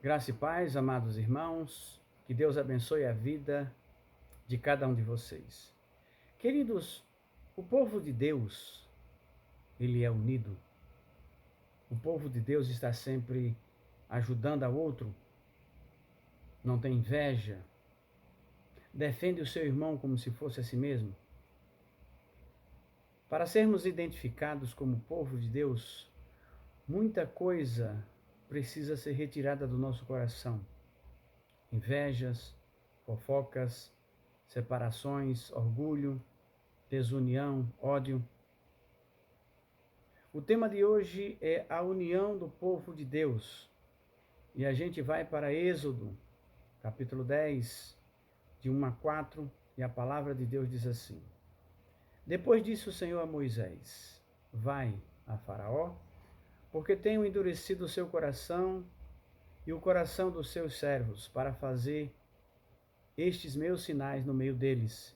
Graça e paz, amados irmãos, que Deus abençoe a vida de cada um de vocês. Queridos, o povo de Deus, ele é unido. O povo de Deus está sempre ajudando ao outro, não tem inveja, defende o seu irmão como se fosse a si mesmo. Para sermos identificados como povo de Deus, muita coisa precisa ser retirada do nosso coração. Invejas, fofocas, separações, orgulho, desunião, ódio. O tema de hoje é a união do povo de Deus. E a gente vai para Êxodo, capítulo 10, de 1 a 4, e a palavra de Deus diz assim: Depois disse o Senhor a Moisés: Vai a Faraó, porque tenho endurecido o seu coração e o coração dos seus servos, para fazer estes meus sinais no meio deles,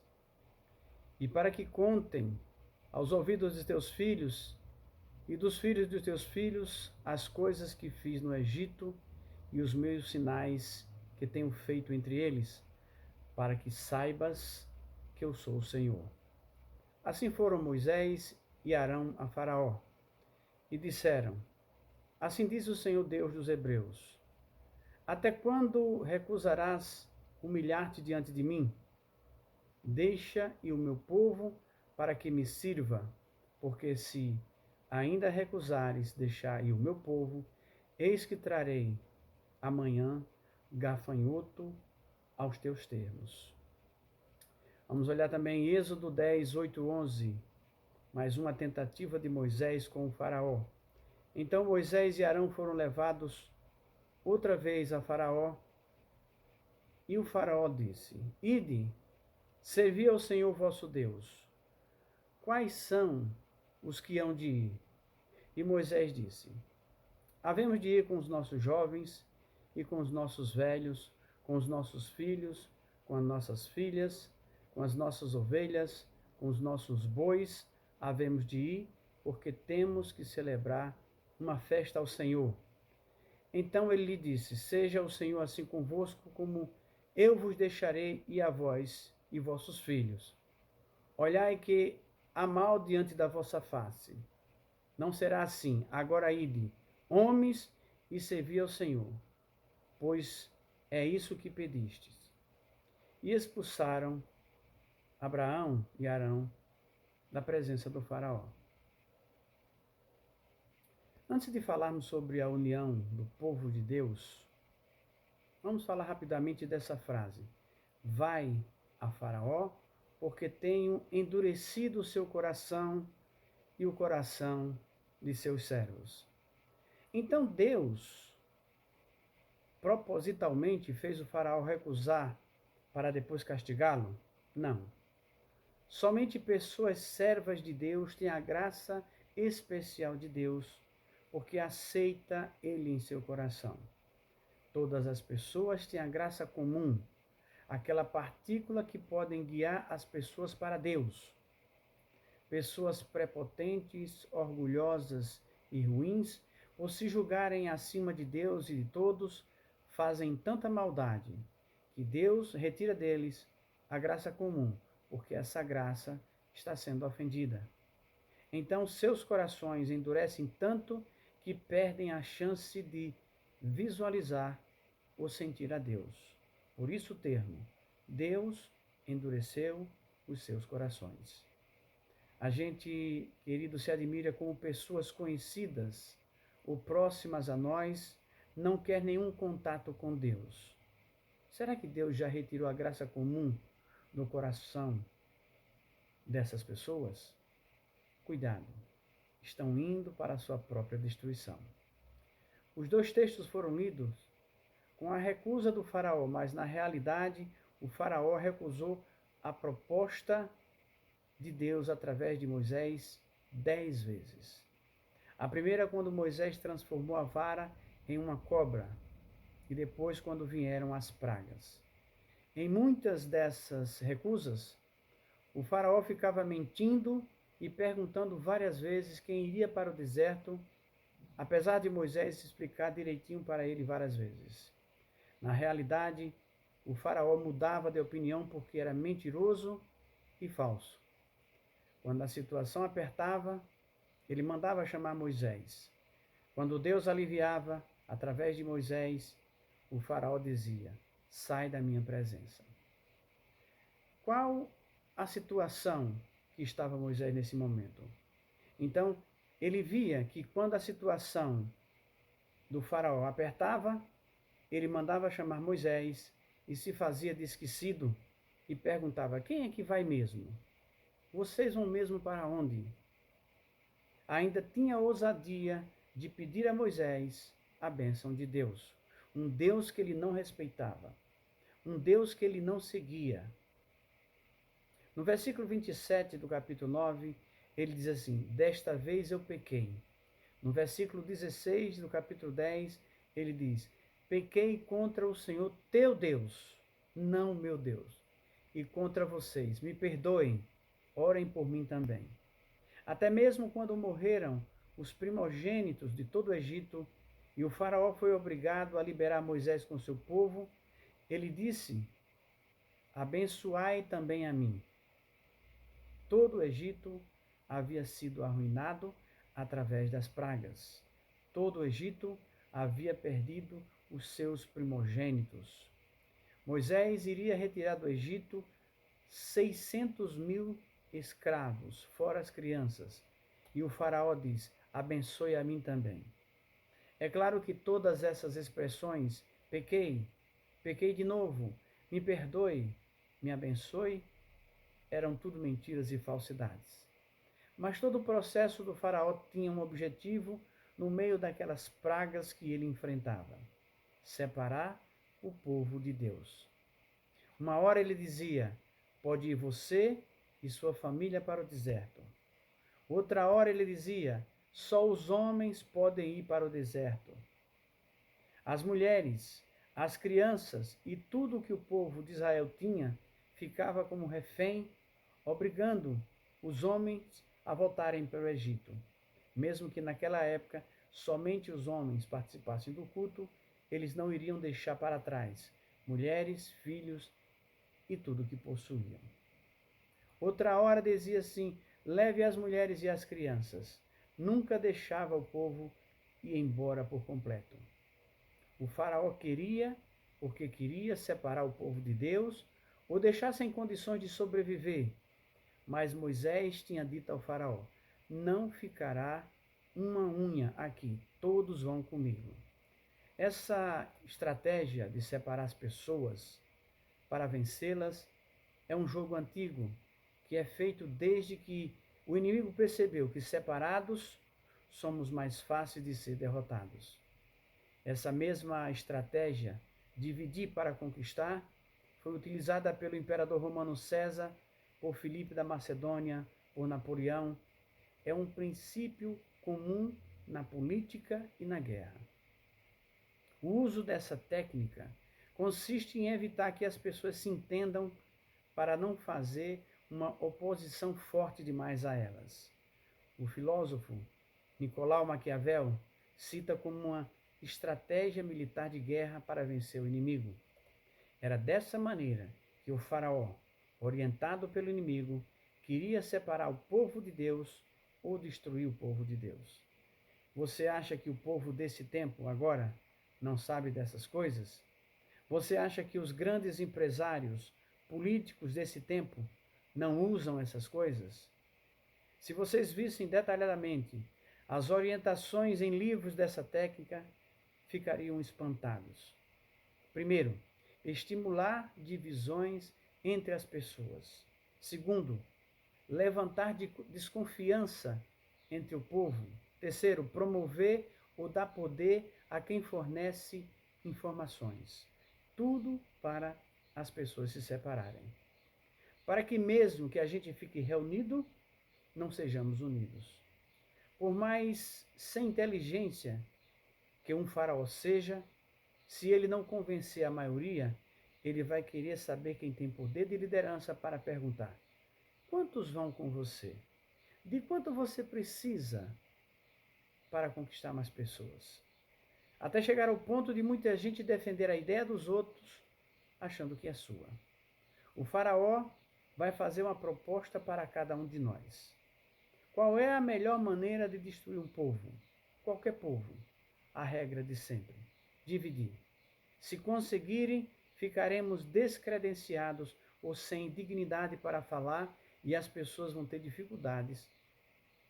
e para que contem aos ouvidos de teus filhos e dos filhos dos teus filhos as coisas que fiz no Egito e os meus sinais que tenho feito entre eles, para que saibas que eu sou o Senhor. Assim foram Moisés e Arão a Faraó, e disseram: Assim diz o Senhor Deus dos Hebreus: Até quando recusarás humilhar-te diante de mim? Deixa e o meu povo para que me sirva, porque se ainda recusares deixar ir o meu povo, eis que trarei amanhã gafanhoto aos teus termos. Vamos olhar também Êxodo 10, 8, 11. Mais uma tentativa de Moisés com o faraó. Então Moisés e Arão foram levados outra vez a Faraó, e o faraó disse: Ide, servi ao Senhor vosso Deus. Quais são os que hão de ir? E Moisés disse: Havemos de ir com os nossos jovens e com os nossos velhos, com os nossos filhos, com as nossas filhas, com as nossas ovelhas, com os nossos bois, havemos de ir, porque temos que celebrar uma festa ao Senhor. Então ele lhe disse: Seja o Senhor assim convosco, como eu vos deixarei ir a vós e vossos filhos. Olhai que há mal diante da vossa face. Não será assim. Agora ide, homens, e servi ao Senhor, pois é isso que pedistes. E expulsaram Abraão e Arão da presença do faraó. Antes de falarmos sobre a união do povo de Deus, vamos falar rapidamente dessa frase: Vai a Faraó, porque tenho endurecido o seu coração e o coração de seus servos. Então Deus propositalmente fez o faraó recusar para depois castigá-lo? Não. Somente pessoas servas de Deus têm a graça especial de Deus, porque aceita ele em seu coração. Todas as pessoas têm a graça comum, aquela partícula que podem guiar as pessoas para Deus. Pessoas prepotentes, orgulhosas e ruins, por se julgarem acima de Deus e de todos, fazem tanta maldade que Deus retira deles a graça comum, porque essa graça está sendo ofendida. Então seus corações endurecem tanto que perdem a chance de visualizar ou sentir a Deus. Por isso o termo: Deus endureceu os seus corações. A gente, querido, se admira como pessoas conhecidas ou próximas a nós não quer nenhum contato com Deus. Será que Deus já retirou a graça comum no coração dessas pessoas? Cuidado, estão indo para a sua própria destruição. Os dois textos foram lidos com a recusa do faraó, mas na realidade o faraó recusou a proposta de Deus através de Moisés 10 vezes. A primeira quando Moisés transformou a vara em uma cobra, e depois quando vieram as pragas. Em muitas dessas recusas, o faraó ficava mentindo e perguntando várias vezes quem iria para o deserto, apesar de Moisés explicar direitinho para ele várias vezes. Na realidade, o faraó mudava de opinião porque era mentiroso e falso. Quando a situação apertava, ele mandava chamar Moisés. Quando Deus aliviava, através de Moisés, o faraó dizia: sai da minha presença. Qual a situação que estava Moisés nesse momento? Então, ele via que quando a situação do faraó apertava, ele mandava chamar Moisés e se fazia de esquecido e perguntava: quem é que vai mesmo? Vocês vão mesmo para onde? Ainda tinha ousadia de pedir a Moisés a bênção de Deus. Um Deus que ele não respeitava. Um Deus que ele não seguia. No versículo 27 do capítulo 9, ele diz assim: desta vez eu pequei. No versículo 16 do capítulo 10, ele diz: pequei contra o Senhor teu Deus, não meu Deus, e contra vocês. Me perdoem, orem por mim também. Até mesmo quando morreram os primogênitos de todo o Egito, e o faraó foi obrigado a liberar Moisés com seu povo, ele disse: abençoai também a mim. Todo o Egito havia sido arruinado através das pragas. Todo o Egito havia perdido os seus primogênitos. Moisés iria retirar do Egito 600.000 escravos, fora as crianças. E o faraó diz: abençoe a mim também. É claro que todas essas expressões, pequei de novo, me perdoe, me abençoe, eram tudo mentiras e falsidades. Mas todo o processo do faraó tinha um objetivo no meio daquelas pragas que ele enfrentava: separar o povo de Deus. Uma hora ele dizia: pode ir você e sua família para o deserto. Outra hora ele dizia: só os homens podem ir para o deserto. As mulheres, as crianças e tudo o que o povo de Israel tinha ficava como refém, obrigando os homens a voltarem para o Egito. Mesmo que naquela época somente os homens participassem do culto, eles não iriam deixar para trás mulheres, filhos e tudo o que possuíam. Outra hora dizia assim: leve as mulheres e as crianças. Nunca deixava o povo ir embora por completo. O faraó queria, porque queria separar o povo de Deus, ou deixar sem condições de sobreviver. Mas Moisés tinha dito ao faraó: não ficará uma unha aqui, todos vão comigo. Essa estratégia de separar as pessoas para vencê-las é um jogo antigo que é feito desde que o inimigo percebeu que separados somos mais fáceis de ser derrotados. Essa mesma estratégia, dividir para conquistar, foi utilizada pelo imperador romano César, por Filipe da Macedônia, por Napoleão. É um princípio comum na política e na guerra. O uso dessa técnica consiste em evitar que as pessoas se entendam para não fazer uma oposição forte demais a elas. O filósofo Nicolau Maquiavel cita como uma estratégia militar de guerra para vencer o inimigo. Era dessa maneira que o faraó, orientado pelo inimigo, queria separar o povo de Deus ou destruir o povo de Deus. Você acha que o povo desse tempo agora não sabe dessas coisas? Você acha que os grandes empresários políticos desse tempo não usam essas coisas? Se vocês vissem detalhadamente as orientações em livros dessa técnica, ficariam espantados. Primeiro, estimular divisões entre as pessoas. Segundo, levantar desconfiança entre o povo. Terceiro, promover ou dar poder a quem fornece informações. Tudo para as pessoas se separarem. Para que mesmo que a gente fique reunido, não sejamos unidos. Por mais sem inteligência que um faraó seja, se ele não convencer a maioria, ele vai querer saber quem tem poder de liderança para perguntar: quantos vão com você? De quanto você precisa para conquistar mais pessoas? até chegar ao ponto de muita gente defender a ideia dos outros, achando que é sua. O faraó vai fazer uma proposta para cada um de nós. Qual é a melhor maneira de destruir um povo? Qualquer povo. A regra de sempre: dividir. Se conseguirem, ficaremos descredenciados ou sem dignidade para falar e as pessoas vão ter dificuldades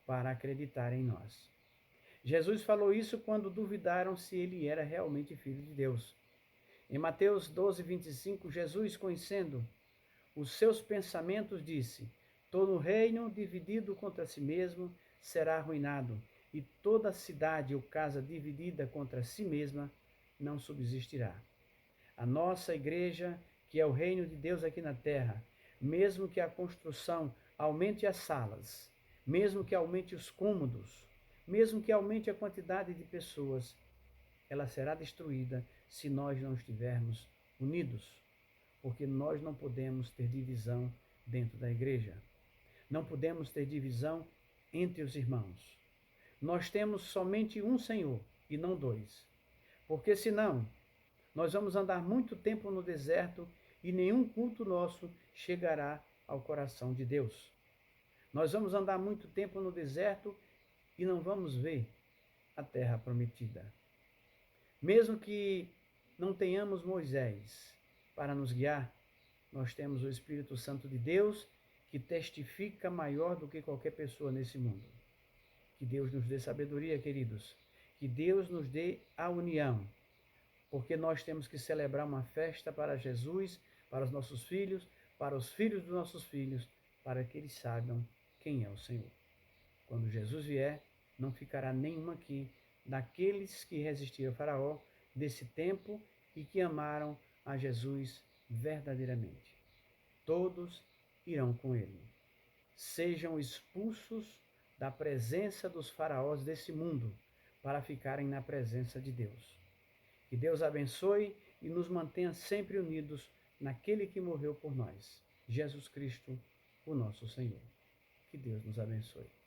para acreditar em nós. Jesus falou isso quando duvidaram se ele era realmente filho de Deus. Em Mateus 12, 25, Jesus, conhecendo os seus pensamentos, disse: todo reino dividido contra si mesmo será arruinado, e toda cidade ou casa dividida contra si mesma não subsistirá. A nossa igreja, que é o reino de Deus aqui na terra, mesmo que a construção aumente as salas, mesmo que aumente os cômodos, mesmo que aumente a quantidade de pessoas, ela será destruída se nós não estivermos unidos, porque nós não podemos ter divisão dentro da igreja. Não podemos ter divisão entre os irmãos. Nós temos somente um Senhor e não dois, porque senão nós vamos andar muito tempo no deserto e nenhum culto nosso chegará ao coração de Deus. Nós vamos andar muito tempo no deserto e não vamos ver a terra prometida. Mesmo que não tenhamos Moisés para nos guiar, nós temos o Espírito Santo de Deus que testifica maior do que qualquer pessoa nesse mundo. Que Deus nos dê sabedoria, queridos. Que Deus nos dê a união. Porque nós temos que celebrar uma festa para Jesus, para os nossos filhos, para os filhos dos nossos filhos, para que eles saibam quem é o Senhor. Quando Jesus vier, não ficará nenhum aqui daqueles que resistiram ao Faraó desse tempo e que amaram a Jesus verdadeiramente. Todos irão com ele. Sejam expulsos da presença dos faraós desse mundo para ficarem na presença de Deus. Que Deus abençoe e nos mantenha sempre unidos naquele que morreu por nós, Jesus Cristo, o nosso Senhor. Que Deus nos abençoe.